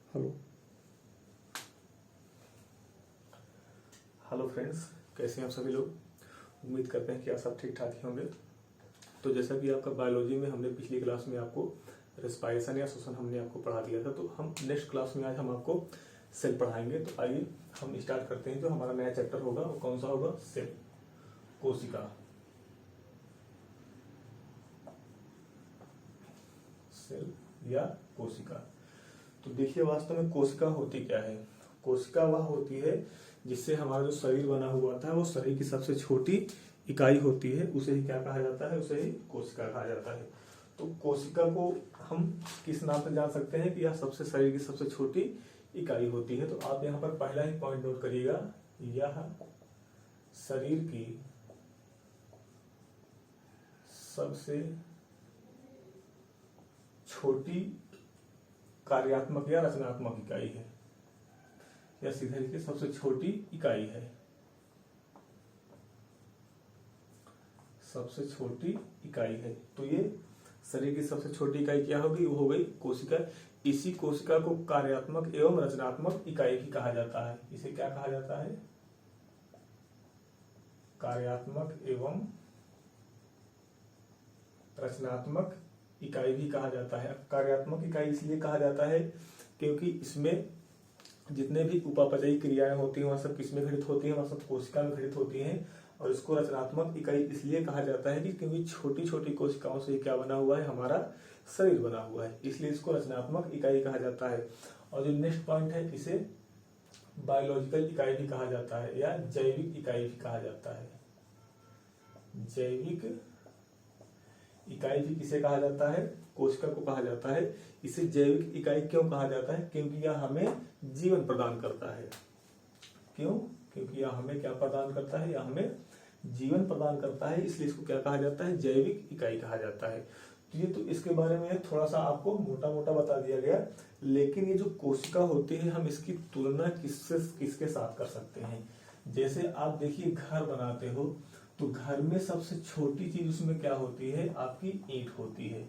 Hello hello friends, कैसे हैं आप सभी लोग। उम्मीद करते हैं कि आप सब ठीक ठाक ही होंगे। तो जैसा कि आपका बायोलॉजी में हमने पिछली क्लास में आपको रेस्पायरेशन या श्वसन हमने आपको पढ़ा दिया था, तो हम नेक्स्ट क्लास में आज हम आपको सेल पढ़ाएंगे। तो आइए हम स्टार्ट करते हैं। जो हमारा नया चैप्टर होगा वो कौन सा होगा? सेल, कोशिका। सेल या कोशिका। तो देखिए, वास्तव में कोशिका होती क्या है। कोशिका वह होती है जिससे हमारा जो शरीर बना हुआ था वो शरीर की सबसे छोटी इकाई होती है, उसे ही क्या कहा जाता है? उसे ही कोशिका कहा जाता है। तो कोशिका को हम किस नाम से जान सकते हैं कि यह सबसे शरीर की सबसे छोटी इकाई होती है। तो आप यहाँ पर पहला ही पॉइंट नोट करिएगा, यह शरीर की सबसे छोटी कार्यात्मक या रचनात्मक इकाई है, या सीधे लिखिए सबसे छोटी इकाई है। सबसे छोटी इकाई है। तो ये शरीर की सबसे छोटी इकाई क्या होगी? वो हो गई कोशिका। इसी कोशिका को कार्यात्मक एवं रचनात्मक इकाई भी कहा जाता है। इसे क्या कहा जाता है? कार्यात्मक एवं रचनात्मक इकाई भी कहा जाता है। कार्यात्मक इकाई इसलिए कहा जाता है क्योंकि इसमें जितने भी उपापचयी क्रियाएं होती हैं वह सब किसमें घटित होती हैं? वह सब कोशिका में घटित होती हैं। और इसको रचनात्मक इकाई इसलिए कहा जाता है कि क्योंकि छोटी छोटी कोशिकाओं से क्या बना हुआ है? हमारा शरीर बना हुआ है, इसलिए इसको रचनात्मक इकाई कहा जाता है। और जो नेक्स्ट पॉइंट है, इसे बायोलॉजिकल इकाई भी कहा जाता है या जैविक इकाई भी कहा जाता है। जैविक इकाई भी किसे कहा जाता है? कोशिका को कहा जाता है। इसे जैविक इकाई क्यों कहा जाता है? क्योंकि यह हमें जीवन प्रदान करता है। क्यों? क्योंकि यह हमें क्या प्रदान करता है? यह हमें जीवन प्रदान करता है, इसलिए इसको क्या कहा जाता है? जैविक इकाई कहा जाता है। तो ये तो इसके बारे में थोड़ा सा आपको मोटा मोटा बता दिया गया, लेकिन ये जो कोशिका होती है हम इसकी तुलना किसके साथ कर सकते हैं? जैसे आप देखिए, घर बनाते हो तो घर में सबसे छोटी चीज उसमें क्या होती है? आपकी ईंट होती है।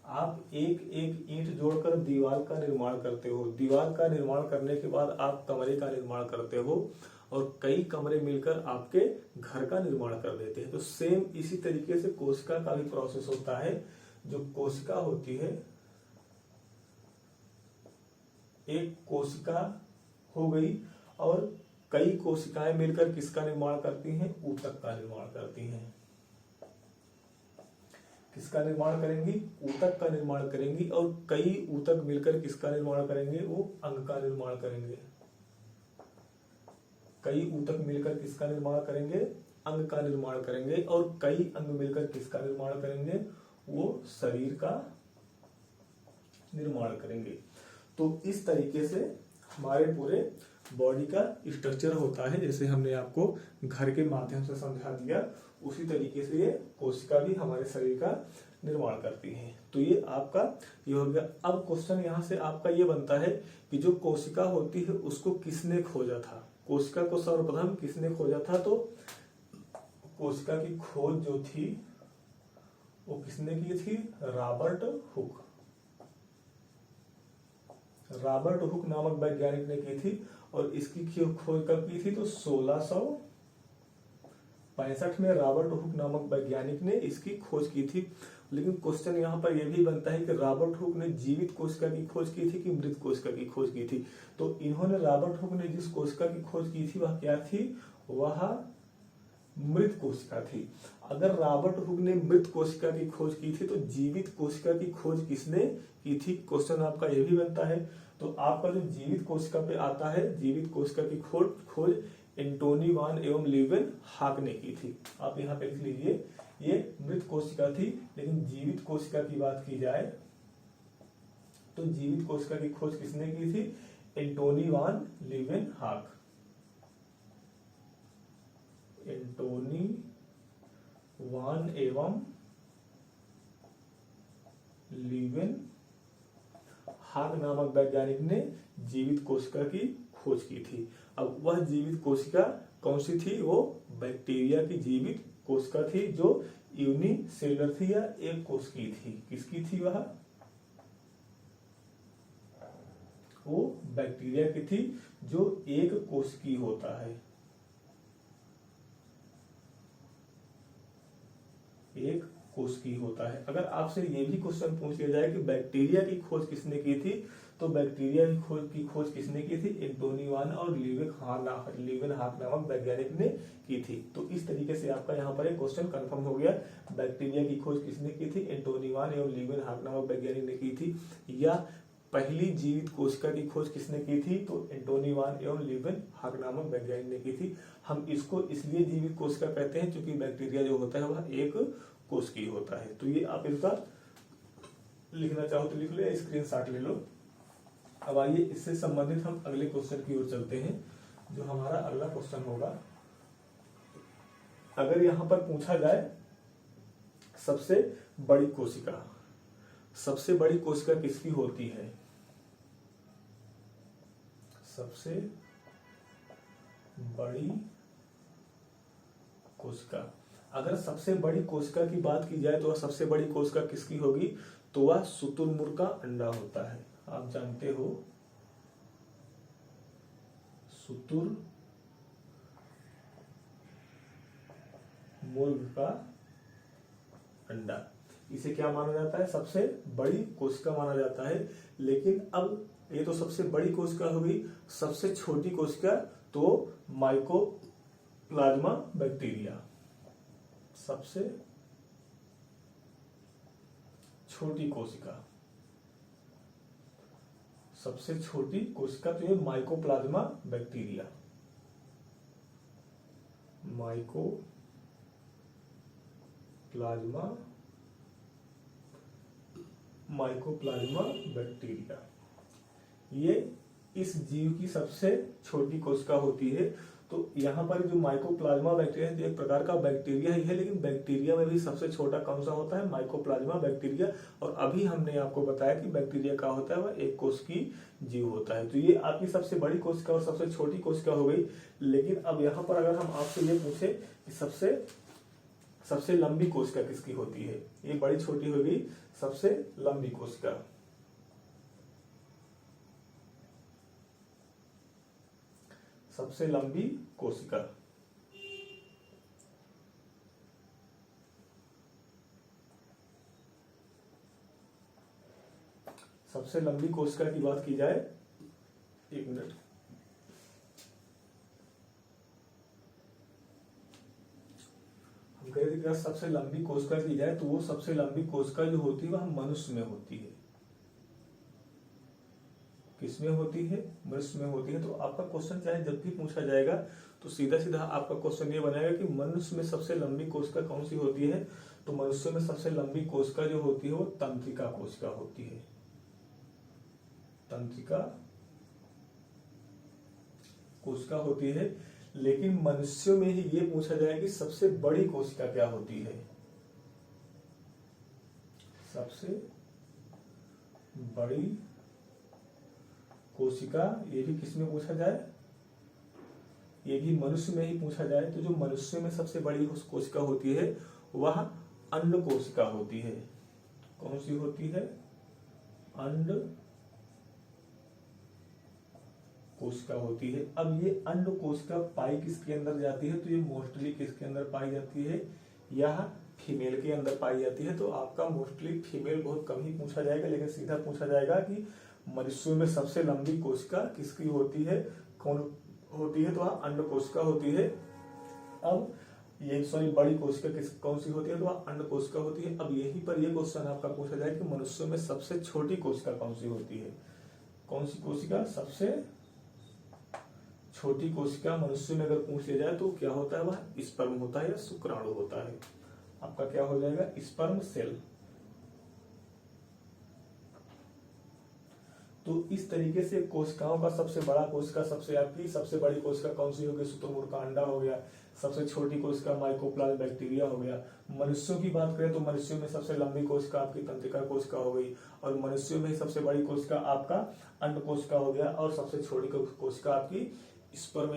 आप एक एक ईंट जोड़कर दीवार का निर्माण करते हो। दीवार का निर्माण करने के बाद आप कमरे का निर्माण करते हो, और कई कमरे मिलकर आपके घर का निर्माण कर देते हैं। तो सेम इसी तरीके से कोशिका का भी प्रोसेस होता है। जो कोशिका होती है, एक कोशिका हो गई और कई कोशिकाएं मिलकर किसका निर्माण करती हैं? ऊतक का निर्माण करती हैं। किसका निर्माण करेंगी? ऊतक का निर्माण करेंगी। और कई ऊतक मिलकर किसका निर्माण करेंगे? वो अंग का निर्माण करेंगे। कई ऊतक मिलकर किसका निर्माण करेंगे? अंग का निर्माण करेंगे। और कई अंग मिलकर किसका निर्माण करेंगे? वो शरीर का निर्माण करेंगे। तो इस तरीके से हमारे पूरे बॉडी का स्ट्रक्चर होता है। जैसे हमने आपको घर के माध्यम से समझा दिया, उसी तरीके से ये कोशिका भी हमारे शरीर का निर्माण करती है। तो ये आपका ये हो गया। अब क्वेश्चन यहाँ से आपका ये बनता है कि जो कोशिका होती है उसको किसने खोजा था? कोशिका को सर्वप्रथम किसने खोजा था? तो कोशिका की खोज जो थी वो किसने की थी? Robert Hooke. रॉबर्ट हुक नामक वैज्ञानिक ने की थी। और इसकी खोज कब की थी? तो 1665 में रॉबर्ट हुक नामक वैज्ञानिक ने इसकी खोज की थी। लेकिन क्वेश्चन यहाँ पर यह भी बनता है कि रॉबर्ट हुक ने जीवित कोशिका की खोज की थी कि मृत कोशिका की खोज की थी? तो इन्होंने, रॉबर्ट हुक ने जिस कोशिका की खोज की थी वह क्या थी? वह मृत कोशिका थी। अगर रॉबर्ट हुक ने मृत कोशिका की खोज की थी तो जीवित कोशिका की खोज किसने की थी? क्वेश्चन आपका यह भी बनता है। तो आपका जो जीवित कोशिका पे आता है, जीवित कोशिका की खोज एंटोनी वान एवं ल्यूवेन हाक ने की थी। आप यहाँ पे लिख लीजिए, ये मृत कोशिका थी। लेकिन जीवित कोशिका की बात की जाए तो जीवित कोशिका की खोज किसने की थी? एंटोनी वान ल्यूवेन हाक। एंटोनी वान एवं ल्यूवेन हाक नामक वैज्ञानिक ने जीवित कोशिका की खोज की थी। अब वह जीवित कोशिका कौन सी थी? वो बैक्टीरिया की जीवित कोशिका थी, जो यूनिसेलुलर थी या एक कोशिकीय थी। किसकी थी वह? वो बैक्टीरिया की थी जो एक कोशिकीय होता है, एक कोशिकीय होता है। अगर आपसे ये भी क्वेश्चन पूछ लिया जाए कि बैक्टीरिया की खोज किसने की थी, तो बैक्टीरिया की खोज किसने की थी, एंटोनी वान और लीवेनहॉक नामक वैज्ञानिक ने की थी। तो इस तरीके से आपका यहाँ पर एक क्वेश्चन कंफर्म हो गया, बैक्टीरिया की खोज किसने की थी, एंटोनी वान एवं लीवेनहॉक नामक वैज्ञानिक ने की थी। या पहली जीवित कोशिका की खोज किसने की थी, तो एंटोनी वान एवं लीवेनहॉक नामक वैज्ञानिक ने की थी। हम इसको इसलिए जीवित कोशिका कहते हैं क्योंकि बैक्टीरिया जो होता है वह एक कोशिकीय होता है। तो ये आप इसका लिखना चाहो तो लिख लो या स्क्रीनशॉट ले लो। अब आइए इससे संबंधित हम अगले क्वेश्चन की ओर चलते हैं। जो हमारा अगला क्वेश्चन होगा, अगर यहां पर पूछा जाए सबसे बड़ी कोशिका, सबसे बड़ी कोशिका किसकी होती है, सबसे बड़ी कोशिका, अगर सबसे बड़ी कोशिका की बात की जाए तो वह सबसे बड़ी कोशिका किसकी होगी, तो वह शुतुरमुर्ग का अंडा होता है। आप जानते हो शुतुरमुर्ग का अंडा, इसे क्या माना जाता है, सबसे बड़ी कोशिका माना जाता है। लेकिन अब ये तो सबसे बड़ी कोशिका होगी, सबसे छोटी कोशिका तो माइकोप्लाज्मा बैक्टीरिया, सबसे छोटी कोशिका, सबसे छोटी कोशिका तो ये माइकोप्लाज्मा बैक्टीरिया, माइकोप्लाज्मा बैक्टीरिया, ये इस जीव की सबसे छोटी कोशिका होती है। तो यहाँ पर जो माइकोप्लाज्मा बैक्टीरिया है, एक प्रकार का बैक्टीरिया ही है, लेकिन बैक्टीरिया में भी सबसे छोटा कौन सा होता है, माइकोप्लाज्मा बैक्टीरिया। और अभी हमने आपको बताया कि बैक्टीरिया का होता है वह एक कोशिकीय जीव होता है। तो ये आपकी सबसे बड़ी कोशिका और सबसे छोटी कोशिका हो गई। लेकिन अब यहाँ पर अगर हम आपसे ये पूछे कि सबसे लंबी कोशिका किसकी होती है, ये बड़ी छोटी हो गई, सबसे लंबी कोशिका, सबसे लंबी कोशिका, सबसे लंबी कोशिका की बात की जाए, एक मिनट, हम कह रहे थे सबसे लंबी कोशिका की जाए तो वो सबसे लंबी कोशिका जो होती है वह मनुष्य में होती है। किसमें होती है, मनुष्य में होती है। तो आपका क्वेश्चन चाहे जब भी पूछा जाएगा तो सीधा सीधा आपका क्वेश्चन ये बनेगा कि मनुष्य में सबसे लंबी कोशिका कौन सी होती है, तो मनुष्य में सबसे लंबी कोशिका जो होती है वो तंत्रिका कोशिका होती है, तंत्रिका कोशिका होती है। लेकिन मनुष्यों में ही ये पूछा जाए कि सबसे बड़ी कोशिका क्या होती है, सबसे बड़ी कोशिका, ये भी किसमें पूछा जाए, ये भी मनुष्य में ही पूछा जाए। तो जो मनुष्य में सबसे बड़ी कोशिका होती है वह अंड कोशिका होती है। कौन सी होती है, अंड कोशिका होती है। अब ये अंड कोशिका पाई किसके अंदर जाती है, तो ये मोस्टली किसके अंदर पाई जाती है, यह फीमेल के अंदर पाई जाती है। तो आपका मोस्टली फीमेल बहुत कम ही पूछा जाएगा, लेकिन सीधा पूछा जाएगा कि मनुष्यों में सबसे लंबी कोशिका किसकी होती है, कौन होती है, तो वह अंड कोशिका होती है। अब ये बड़ी कोशिका कौन सी होती है, तो वह अंड कोशिका होती है। अब यहीं पर यह क्वेश्चन आपका पूछा जाए कि मनुष्यों में सबसे छोटी कोशिका कौन सी होती है, कौन सी कोशिका सबसे छोटी कोशिका मनुष्य में अगर पूछ लिया जाए तो क्या होता है, वह स्पर्म होता है या शुक्राणु होता है। आपका क्या हो जाएगा, स्पर्म सेल। तो इस तरीके से कोशिकाओं का सबसे बड़ा कोशिका सबसे बड़ी कोशिका कौन सी होगी, शुतुरमुर्ग का अंडा हो गया। सबसे छोटी कोशिका माइकोप्लाज्मा बैक्टीरिया हो गया। मनुष्यों की बात करें तो मनुष्यों में सबसे लंबी कोशिका आपकी तंत्रिका कोशिका हो गई, और मनुष्यों में सबसे बड़ी कोशिका आपका अंड कोशिका हो गया, और सबसे छोटी कोशिका आपकी स्पर्म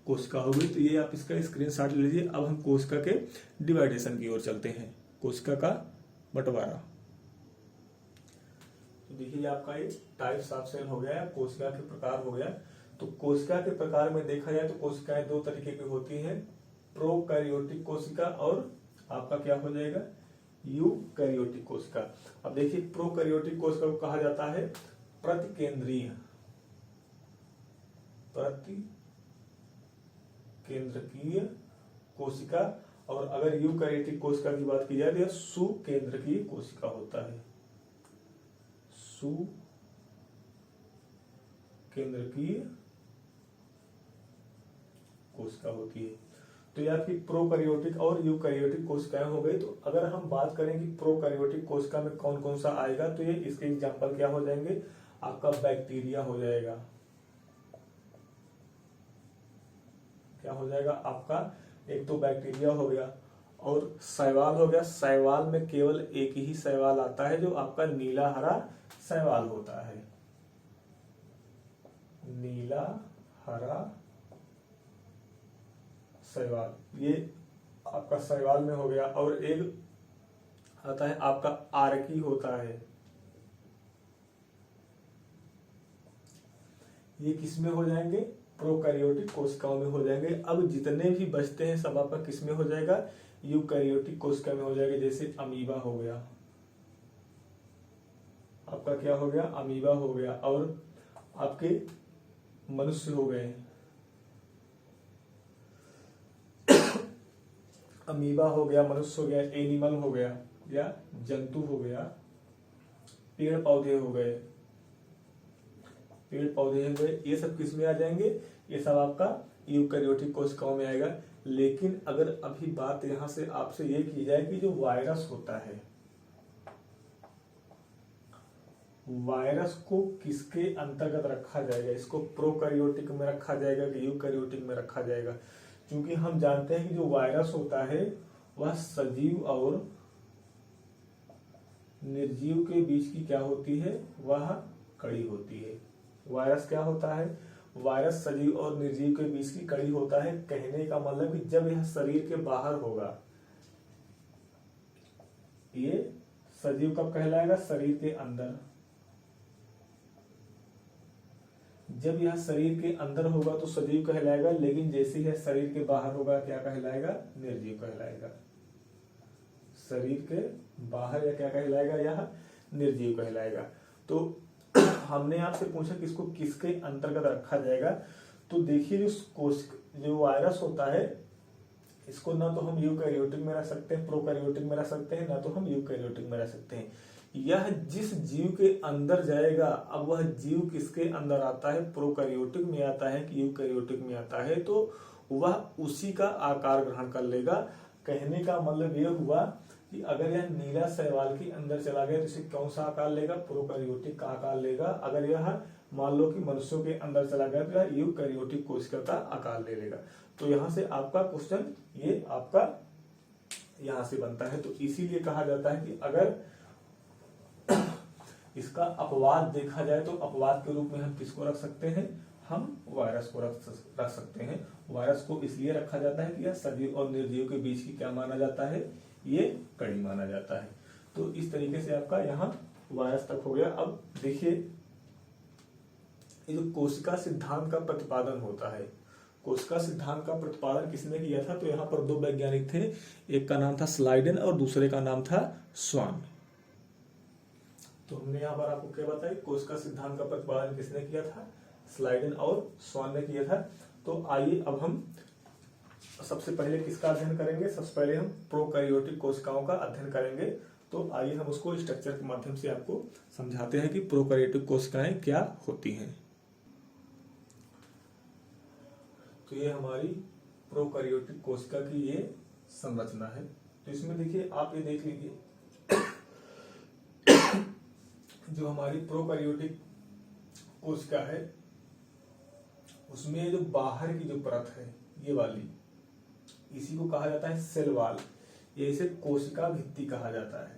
कोशिका हो गई। तो ये आप इसका स्क्रीनशॉट ले लीजिए। अब हम कोशिका के डिवाइडेशन की ओर चलते हैं, कोशिका का बंटवारा। तो देखिए आपका ये टाइप्स ऑफ सेल हो गया, कोशिका के प्रकार हो गया। तो कोशिका के प्रकार में देखा जाए तो कोशिकाएं दो तरीके की होती हैं, प्रोकैरियोटिक कोशिका और आपका क्या हो जाएगा, यूकैरियोटिक कोशिका। अब देखिए प्रोकैरियोटिक कोशिका को कहा जाता है प्रतिकेंद्रीय कोशिका, और अगर यूकैरियोटिक कोशिका की बात की जाए तो यह सुकेंद्रकीय कोशिका होता है, सुकेंद्रकीय कोशिका होती है। तो यह आपकी प्रोकैरियोटिक और यूकैरियोटिक कोशिकाएं हो गई। तो अगर हम बात करें कि प्रोकैरियोटिक कोशिका में कौन कौन सा आएगा, तो ये इसके एग्जांपल क्या हो जाएंगे, आपका बैक्टीरिया हो जाएगा, क्या हो जाएगा आपका, एक तो बैक्टीरिया हो गया, और शैवाल हो गया। शैवाल में केवल एक ही शैवाल आता है जो आपका नीला हरा शैवाल होता है, नीला हरा शैवाल, ये आपका शैवाल में हो गया। और एक आता है आपका आर्की होता है, ये किसमें हो जाएंगे, प्रोकैरियोटिक कोशिकाओं में हो जाएंगे। अब जितने भी बचते हैं सब आपका किसमें हो जाएगा, यूकैरियोटिक कोशिका में हो जाएगा। जैसे अमीबा हो गया, आपका क्या हो गया, अमीबा हो गया, और आपके मनुष्य हो गए, अमीबा हो गया, मनुष्य हो गया, एनिमल हो गया या जंतु हो गया, पेड़ पौधे हो गए, पेड़ पौधे हो गए, ये सब किस में आ जाएंगे, ये सब आपका यूकैरियोटिक कोशिकाओं में आएगा। लेकिन अगर अभी बात यहां से आपसे ये की जाए कि जो वायरस होता है, वायरस को किसके अंतर्गत रखा जाएगा, इसको प्रोकैरियोटिक में रखा जाएगा कि यूकैरियोटिक में रखा जाएगा। क्योंकि हम जानते हैं कि जो वायरस होता है वह सजीव और निर्जीव के बीच की क्या होती है, वह कड़ी होती है। वायरस क्या होता है, वायरस सजीव और निर्जीव के बीच की कड़ी होता है। कहने का मतलब कि जब यह शरीर के बाहर होगा, ये सजीव कब कहलाएगा, शरीर के अंदर। जब यह शरीर के अंदर होगा तो सजीव कहलाएगा, लेकिन जैसे ही शरीर के बाहर होगा क्या कहलाएगा, निर्जीव कहलाएगा। शरीर के बाहर या क्या कहलाएगा, यह निर्जीव कहलाएगा। तो हमने आपसे पूछा कि इसको किसके अंतर्गत रखा जाएगा। तो देखिए जो वायरस होता है, इसको ना तो हम यूकैरियोटिक में रख सकते हैं, प्रोकैरियोटिक में रख सकते हैं, ना तो हम यूकैरियोटिक में रख सकते हैं। यह जिस जीव के अंदर जाएगा, अब वह जीव किसके अंदर आता है, प्रोकैरियोटिक में आता है कि यूकैरियोटिक में आता है, तो वह उसी का आकार ग्रहण कर लेगा। कहने का मतलब यह हुआ कि अगर यह नीला शैवाल के अंदर चला गया तो इसे कौन सा आकार लेगा, प्रोकैरियोटिक का आकार लेगा। अगर यह मान लो कि मनुष्यों के अंदर चला गया तो यह यूकैरियोटिक कोशिका का आकार ले लेगा। तो यहां से आपका क्वेश्चन ये आपका यहां से बनता है। तो इसीलिए कहा जाता है कि अगर इसका अपवाद देखा जाए तो अपवाद के रूप में हम किसको रख सकते हैं, हम वायरस को रख सकते हैं। वायरस को इसलिए रखा जाता है कि यह सजीव और निर्जीव के बीच की क्या माना जाता है, ये कड़ी माना जाता है। तो इस तरीके से आपका यहाँ वायरस तक हो गया। अब देखिए ये जो कोशिका सिद्धांत का प्रतिपादन होता है, कोशिका सिद्धांत का प्रतिपादन किसने किया था, तो यहाँ पर दो वैज्ञानिक थे, एक का नाम था स्लाइडेन और दूसरे का नाम था स्वान। तो हमने यहाँ पर आपको क्या बताया, कोशिका सिद्धांत का प्रतिपादन किसने किया था, स्लाइडेन और स्वान ने किया था। तो आइए अब हम सबसे पहले किसका अध्ययन करेंगे, सबसे पहले हम प्रोकैरियोटिक कोशिकाओं का अध्ययन करेंगे। तो आइए हम उसको स्ट्रक्चर के माध्यम से आपको समझाते हैं कि प्रोकैरियोटिक कोशिकाएं क्या होती हैं। तो ये हमारी प्रोकैरियोटिक कोशिका की ये संरचना है। तो इसमें देखिए आप ये देख लीजिए जो हमारी प्रोकैरियोटिक कोशिका है उसमें जो बाहर की जो परत है ये वाली, इसी को कहा जाता है सेल वॉल। ये इसे कोशिका भित्ति कहा जाता है।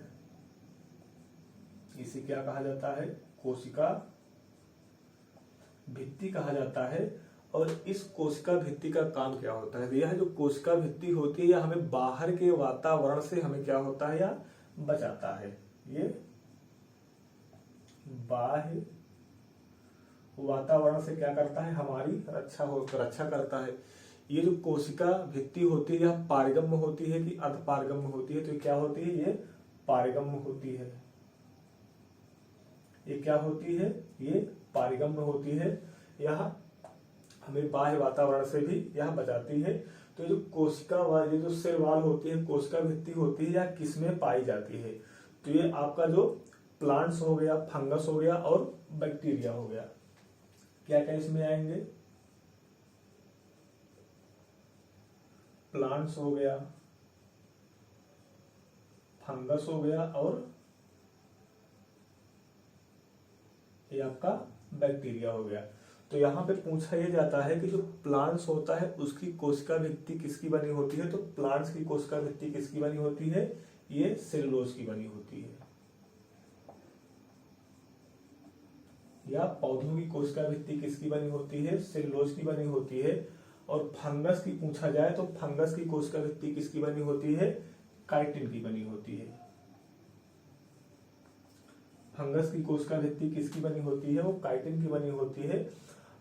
इसे क्या कहा जाता है, कोशिका भित्ति कहा जाता है। और इस कोशिका भित्ति का काम क्या होता है, यह जो कोशिका भित्ति होती है यह हमें बाहर के वातावरण से हमें क्या होता है, या बचाता है, ये बाह्य वातावरण से क्या करता है, हमारी रक्षा करता है। ये जो कोशिका भित्ति होती है यह पारगम्य होती है कि अर्धपारगम्य होती है, तो ये क्या होती है, ये पारगम्य होती है। ये क्या होती है, ये पारगम्य होती है। यह हमें बाह्य वातावरण से भी यह बचाती है। तो जो कोशिका ये जो सेल वॉल होती है, कोशिका भित्ति होती है, यह किसमें पाई जाती है, तो ये आपका जो प्लांट्स हो गया, फंगस हो गया और बैक्टीरिया हो गया। क्या क्या इसमें आएंगे, प्लांट्स हो गया, फंगस हो गया और ये आपका बैक्टीरिया हो गया। तो यहाँ पे पूछा यह जाता है कि जो प्लांट्स होता है उसकी कोशिका भित्ति किसकी बनी होती है, तो प्लांट्स की कोशिका भित्ति किसकी बनी होती है, ये सेलुलोज की बनी होती है। या पौधों की कोशिका भित्ति किसकी बनी होती है, सेलुलोज की बनी होती है। और फंगस की पूछा जाए तो फंगस की कोशिका भित्ति किसकी बनी होती है, काइटिन की बनी होती है। फंगस की कोशिका भित्ति किसकी बनी होती है, वो काइटिन की बनी होती है।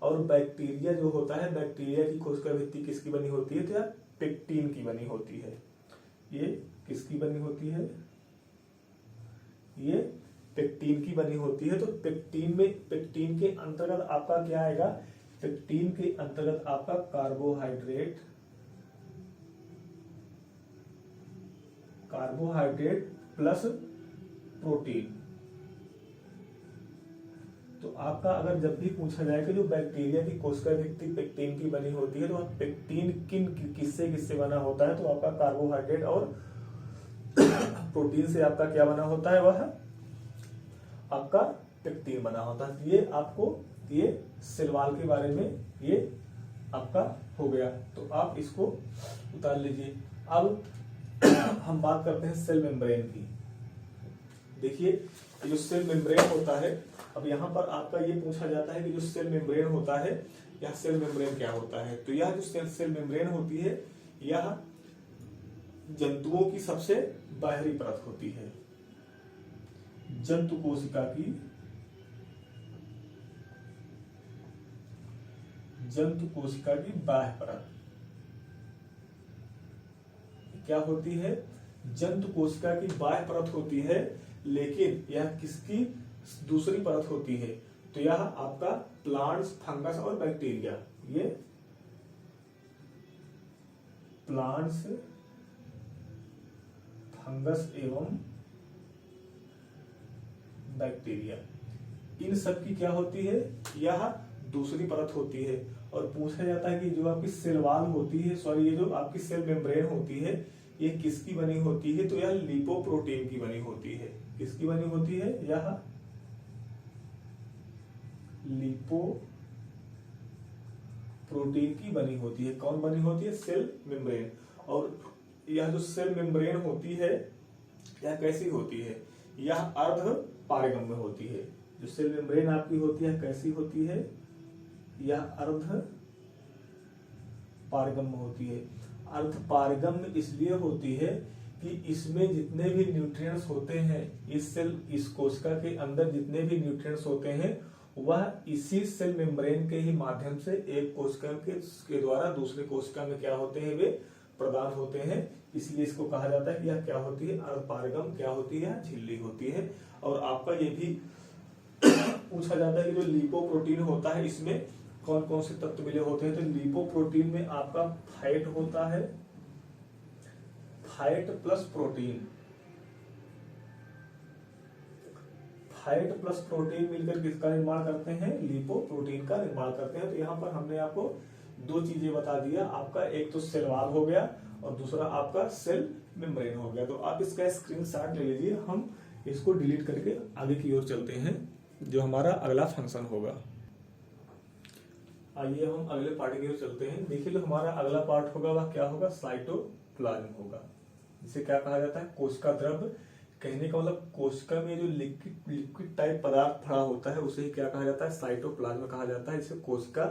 और बैक्टीरिया जो होता है, बैक्टीरिया की कोशिका भित्ति किसकी बनी होती है, तो या पेक्टिन की बनी होती है। ये किसकी बनी होती है, ये पेक्टिन की बनी होती है। तो पेक्टिन के अंतर्गत आपका क्या आएगा, पेक्टिन के अंतर्गत आपका कार्बोहाइड्रेट प्लस प्रोटीन। तो आपका अगर जब भी पूछा जाए कि जो बैक्टीरिया की कोशिका भित्ति पेक्टिन की बनी होती है, तो पेक्टिन किससे बना होता है, तो आपका कार्बोहाइड्रेट और प्रोटीन से आपका क्या बना होता है, वह आपका पेक्टिन बना होता है। ये आपको ये सेल वॉल के बारे में ये आपका हो गया। तो आप इसको उतार लीजिए। अब हम बात करते हैं सेल मेम्ब्रेन की। देखिए जो सेल मेम्ब्रेन होता है, अब यहाँ पर आपका ये पूछा जाता है कि जो सेल मेम्ब्रेन होता है, यह सेल मेम्ब्रेन क्या होता है। तो यह जो सेल मेम्ब्रेन होती है, यह जंतुओं की सबसे बाहरी परत होती है। जंतु कोशिका की बाह्य परत क्या होती है, जंतु कोशिका की बाह्य परत होती है। लेकिन यह किसकी दूसरी परत होती है, तो यह आपका प्लांट्स, फंगस और बैक्टीरिया, ये प्लांट्स, फंगस एवं बैक्टीरिया, इन सब की क्या होती है, यह दूसरी परत होती है। और पूछा जाता है कि जो आपकी सेल वॉल होती है, ये जो आपकी सेल मेम्ब्रेन होती है, ये किसकी बनी होती है, तो यह लिपोप्रोटीन की बनी होती है। किसकी बनी होती है, यह लिपोप्रोटीन की बनी होती है। कौन बनी होती है, सेल मेम्ब्रेन। और यह जो सेल मेम्ब्रेन होती है, यह कैसी होती है, यह अर्ध पारगम्य होती है। जो सेल मेम्ब्रेन आपकी होती है कैसी होती है, यह अर्ध पारगम्य होती है। अर्ध पारगम्य इसलिए होती है कि इसमें जितने भी न्यूट्रिएंट्स होते हैं, इस कोशिका के अंदर जितने भी न्यूट्रिएंट्स होते हैं, वह इसी सेल मेम्ब्रेन के ही माध्यम से एक कोशिका के द्वारा दूसरे कोशिका में क्या होते हैं, वे प्रदान होते हैं। इसलिए इसको कहा जाता है कि यह क्या होती है, अर्धपारगम क्या होती है, झिल्ली होती है। और आपका ये भी पूछा जाता है कि जो लिपोप्रोटीन होता है, इसमें कौन कौन से तत्व मिले होते हैं। तो लिपोप्रोटीन में आपका फैट होता है, fat plus protein, fat plus protein मिलकर किसका निर्माण करते हैं, लिपोप्रोटीन का निर्माण करते हैं। तो यहाँ पर हमने आपको दो चीजें बता दिया, आपका एक तो सेल वॉल हो गया और दूसरा आपका सेल मेम्ब्रेन हो गया। तो आप इसका स्क्रीनशॉट ले लीजिए, हम इसको डिलीट करके आगे की ओर चलते हैं, जो हमारा अगला फंक्शन होगा। आइए हम अगले पार्ट की ओर चलते हैं। देखिए जो हमारा अगला पार्ट होगा वह क्या होगा, साइटोप्लाज्म होगा, जिसे क्या कहा जाता है, कोशिका द्रव्य। कहने का मतलब कोशिका में जो लिक्विड टाइप पदार्थ भरा होता है उसे क्या कहा जाता है, साइटोप्लाज्म कहा जाता है। इसे कोशिका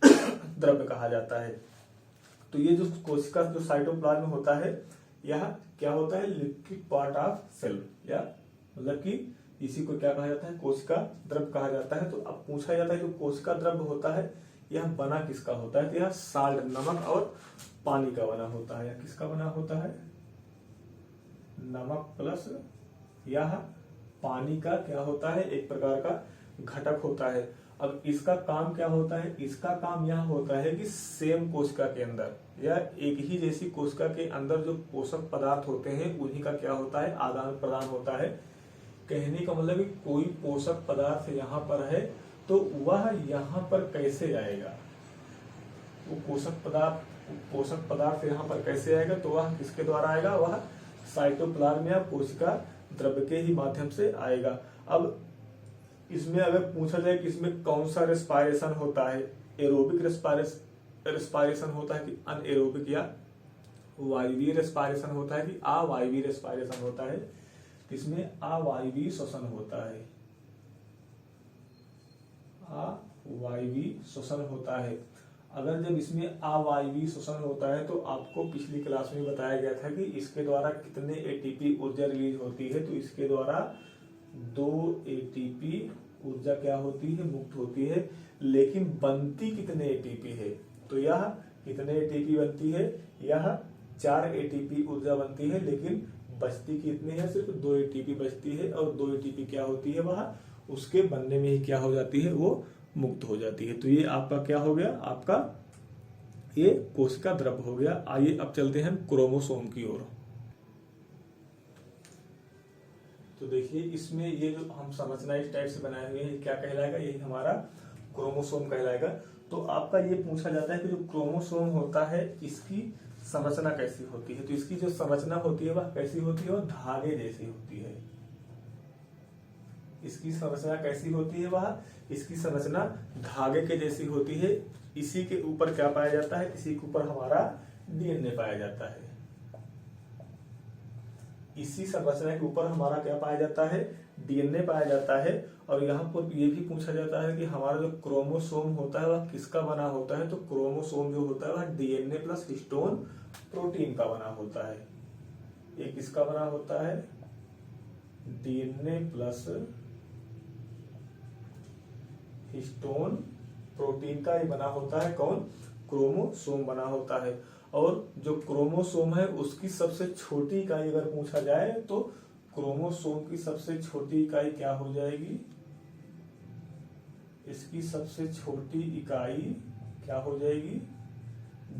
द्रव्य कहा जाता है। तो ये जो कोशिका जो साइटोप्लाज्म होता है, यह क्या होता है, लिक्विड पार्ट ऑफ सेल, या मतलब कि इसी को क्या कहा जाता है, कोशिका द्रव्य कहा जाता है। तो अब पूछा जाता है जो कोशिका द्रव्य होता है यह बना किसका होता है, तो यह साल्ट नमक और पानी का बना होता है। यह किसका बना होता है, नमक प्लस यह पानी का क्या होता है, एक प्रकार का घटक होता है। अब इसका काम क्या होता है, इसका काम यह होता है कि सेम कोशिका के अंदर या एक ही जैसी कोशिका के अंदर जो पोषक पदार्थ होते हैं उन्हीं का क्या होता है, आदान प्रदान होता है। कहने का मतलब कि कोई पोषक पदार्थ यहाँ पर है तो वह यहाँ पर कैसे आएगा, वो पोषक पदार्थ यहाँ पर कैसे आएगा, तो वह किसके द्वारा आएगा, वह साइटोप्लाज्म या कोशिका द्रव्य के ही माध्यम से आएगा। अब इसमें अगर पूछा जाए कि इसमें कौन सा रेस्पायरेशन होता है, एरोबिक रेस्पायरेशन होता है कि अनएरोबिक, या वायवीय रेस्पायरेशन होता है कि अवायवीय रेस्पायरेशन होता है, इसमें अवायवीय श्वसन होता है, अवायवीय श्वसन होता है। अगर जब इसमें अवायवीय श्वसन होता है तो आपको पिछली क्लास में बताया गया था कि इसके द्वारा कितने एटीपी ऊर्जा रिलीज होती है, तो इसके द्वारा 2 एटीपी ऊर्जा क्या होती है, मुक्त होती है। लेकिन बनती कितने एटीपी है, तो यह कितने एटीपी बनती है, यह 4 एटीपी ऊर्जा बनती है, लेकिन बचती कितनी है, सिर्फ 2 एटीपी बचती है। और 2 एटीपी क्या होती है, वह उसके बनने में ही क्या हो जाती है, वो मुक्त हो जाती है। तो ये आपका क्या हो गया, आपका ये कोशिका द्रव्य हो गया। आइए अब चलते हैं क्रोमोसोम की ओर। तो देखिए इसमें ये जो हम संरचना इस टाइप से बनाए हुए हैं क्या कहलाएगा, यही हमारा क्रोमोसोम कहलाएगा। तो आपका ये पूछा जाता है कि जो क्रोमोसोम होता है इसकी संरचना कैसी होती है, तो इसकी जो संरचना होती है वह कैसी होती है, वह धागे जैसी होती है। इसकी संरचना कैसी होती है, वह इसकी संरचना धागे के जैसी होती है। इसी के ऊपर क्या पाया जाता है, इसी के ऊपर हमारा डीएनए पाया जाता है। इसी संरचना के ऊपर हमारा क्या पाया जाता है, डीएनए पाया जाता है। और यहाँ पर ये भी पूछा जाता है कि हमारा जो क्रोमोसोम होता है वह किसका बना होता है, तो क्रोमोसोम जो होता है वह डीएनए प्लस हिस्टोन प्रोटीन का बना होता है। ये किसका बना होता है, डीएनए प्लस हिस्टोन प्रोटीन का ही बना होता है। कौन, क्रोमोसोम बना होता है। और जो क्रोमोसोम है उसकी सबसे छोटी इकाई अगर पूछा जाए तो क्रोमोसोम की सबसे छोटी इकाई क्या हो जाएगी, इसकी सबसे छोटी इकाई क्या हो जाएगी,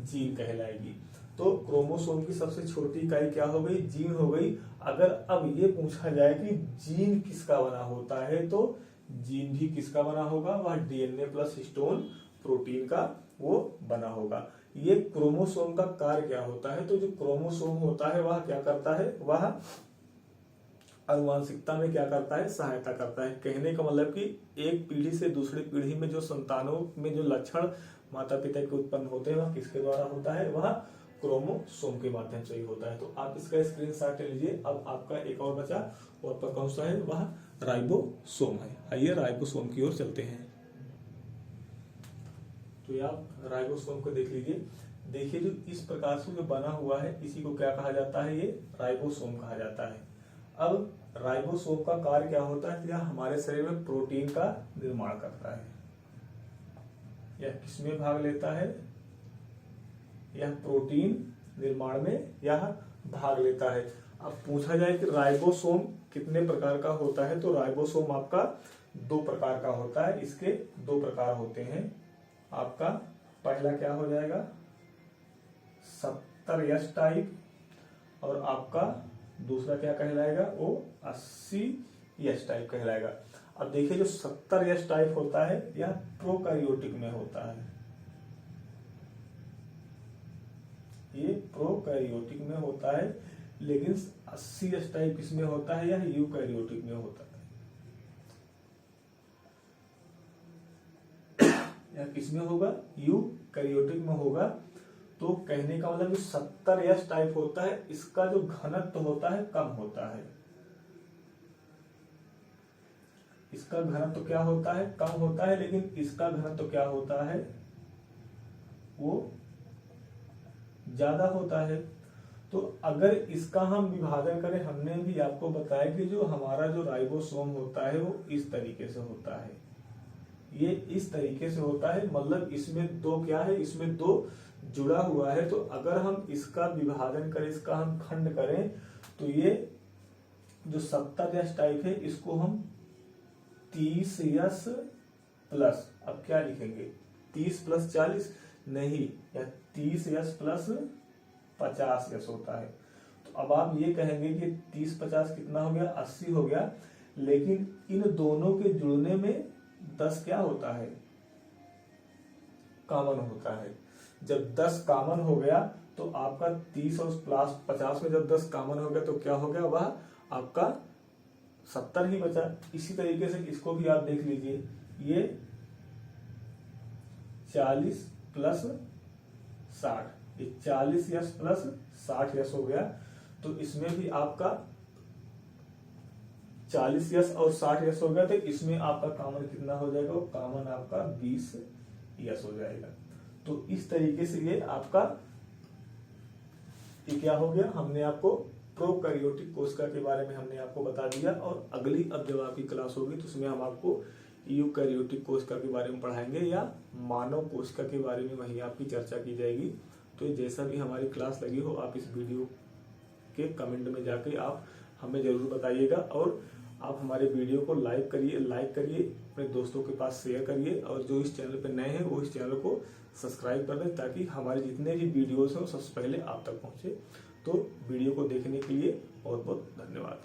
जीन कहलाएगी। तो क्रोमोसोम की सबसे छोटी इकाई क्या हो गई, जीन हो गई। अगर अब ये पूछा जाए कि जीन किसका बना होता है, तो जीन भी किसका बना होगा, वह डीएनए प्लस हिस्टोन प्रोटीन का वो बना होगा। ये क्रोमोसोम का कार्य क्या होता है, तो जो क्रोमोसोम होता है वह क्या करता है, वह आनुवांशिकता में क्या करता है, सहायता करता है। कहने का मतलब कि एक पीढ़ी से दूसरी पीढ़ी में जो संतानों में जो लक्षण माता पिता के उत्पन्न होते हैं वह किसके द्वारा होता है, वह क्रोमोसोम के माध्यम से ही होता है। तो आप इसका स्क्रीनशॉट ले लीजिए। अब आपका एक और बचा, और पर कौन सा है, वह राइबोसोम है। आइए राइबोसोम की ओर चलते हैं। तो आप राइबोसोम को देख लीजिए। देखिए जो इस प्रकार से जो बना हुआ है इसी को क्या कहा जाता है, ये राइबोसोम कहा जाता है। अब राइबोसोम का कार्य क्या होता है, यह हमारे शरीर में प्रोटीन का निर्माण करता है। यह किसमें भाग लेता है, यह प्रोटीन निर्माण में यह भाग लेता है। अब पूछा जाए कि राइबोसोम कितने प्रकार का होता है, तो राइबोसोम आपका 2 प्रकार का होता है। इसके 2 प्रकार होते हैं। आपका पहला क्या हो जाएगा, 70S टाइप, और आपका दूसरा क्या कहलाएगा, वो 80S टाइप कहलाएगा। अब देखिए जो 70S टाइप होता है यह प्रोकैरियोटिक में होता है, ये प्रोकैरियोटिक में होता है। लेकिन 80S टाइप किसमें होता है, यह यूकैरियोटिक में होता है। यह किसमें होगा, यूकैरियोटिक में होगा। तो कहने का मतलब 70S टाइप होता है, इसका जो घनत्व होता है कम होता है। इसका घनत्व क्या होता है, कम होता है, लेकिन इसका घनत्व क्या होता है, वो ज्यादा होता है। तो अगर इसका हम विभाजन करें, हमने भी आपको बताया कि जो हमारा जो राइबोसोम होता है वो इस तरीके से होता है, ये इस तरीके से होता है, मतलब इसमें दो क्या है, इसमें दो जुड़ा हुआ है। तो अगर हम इसका विभाजन करें, इसका हम खंड करें, तो ये जो 70S टाइप है इसको हम 30S प्लस, अब क्या लिखेंगे 30 + 40 नहीं, या 30S + 50S होता है। तो अब आप ये कहेंगे कि 30-50 कितना हो गया, 80 हो गया, लेकिन इन दोनों के जुड़ने में 10 क्या होता है, कॉमन होता है। जब 10 कॉमन हो गया तो आपका 30 और प्लस 50 में जब 10 कॉमन हो गया तो क्या हो गया, वह आपका 70 ही बचा। इसी तरीके से इसको भी आप देख लीजिए, ये 40 + 60, ये 40S + 60S हो गया। तो इसमें भी आपका 40S और 60S हो गया, तो इसमें आपका कॉमन कितना हो जाएगा, वो कॉमन आपका 20S हो जाएगा। तो इस तरीके से ये आपका ये क्या हो गया, हमने आपको प्रोकैरियोटिक कोशिका के बारे में हमने आपको बता दिया। और अगली अब जब आपकी क्लास होगी तो उसमें हम आपको यूकैरियोटिक कोशिका के बारे में पढ़ाएंगे, या मानव कोशिका के बारे में वहीं आपकी चर्चा की जाएगी। तो जैसा भी हमारी क्लास लगी हो, आप इस वीडियो के कमेंट में जाके आप हमें जरूर बताइएगा, और आप हमारे वीडियो को लाइक करिए, अपने दोस्तों के पास शेयर करिए, और जो इस चैनल पर नए हैं वो इस चैनल को सब्सक्राइब कर दें, ताकि हमारे जितने भी वीडियोस हैं सबसे पहले आप तक पहुंचे। तो वीडियो को देखने के लिए बहुत बहुत धन्यवाद।